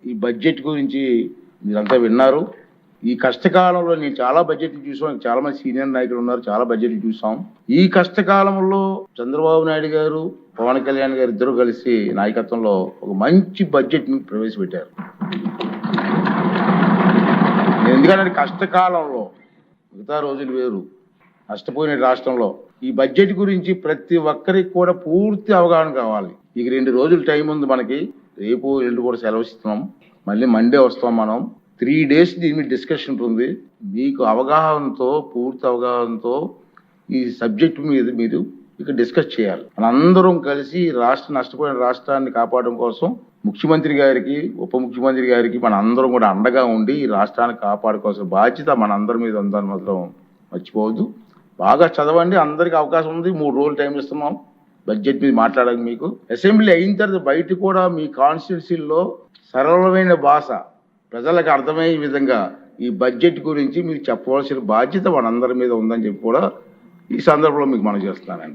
ఈ బడ్జెట్ గురించి మీరంతా విన్నారు. ఈ కష్టకాలంలో నేను చాలా బడ్జెట్లు చూసాం, చాలా మంది సీనియర్ నాయకులు ఉన్నారు, చాలా బడ్జెట్లు చూసాం. ఈ కష్టకాలంలో చంద్రబాబు నాయుడు గారు, పవన్ కళ్యాణ్ గారు ఇద్దరు కలిసి నాయకత్వంలో ఒక మంచి బడ్జెట్ ని ప్రవేశపెట్టారు. ఎందుకంటే కష్టకాలంలో మిగతా రోజులు వేరు, నష్టపోయిన రాష్ట్రంలో ఈ బడ్జెట్ గురించి ప్రతి ఒక్కరికి కూడా పూర్తి అవగాహన కావాలి. ఇక 2 రోజులు టైం ఉంది మనకి. రేపు ఎల్లుండి కూడా సెలవు ఇస్తున్నాం. మళ్ళీ మండే వస్తాం మనం. 3 days దీని మీద డిస్కషన్ ఉంటుంది. మీకు అవగాహనతో, పూర్తి అవగాహనతో ఈ సబ్జెక్ట్ మీద మీరు ఇక డిస్కస్ చేయాలి. మనందరం కలిసి నష్టపోయిన రాష్ట్రాన్ని కాపాడడం కోసం ముఖ్యమంత్రి గారికి, ఉప ముఖ్యమంత్రి గారికి మన అందరం కూడా అండగా ఉండి ఈ రాష్ట్రాన్ని కాపాడుకోవాల్సిన బాధ్యత మనందరి మీద ఉందని మాత్రం మర్చిపోవద్దు. బాగా చదవండి. అందరికి అవకాశం ఉంది. 3 రోజులు టైం ఇస్తున్నాం బడ్జెట్ మీద మాట్లాడడానికి. మీకు అసెంబ్లీ అయిన తర్వాత బయట కూడా మీ కాన్స్టిట్యూన్సీల్లో సరళమైన భాష ప్రజలకు అర్థమయ్యే విధంగా ఈ బడ్జెట్ గురించి మీరు చెప్పవలసిన బాధ్యత మనందరి మీద ఉందని చెప్పి కూడా ఈ సందర్భంలో మీకు మనం చేస్తున్నానండి.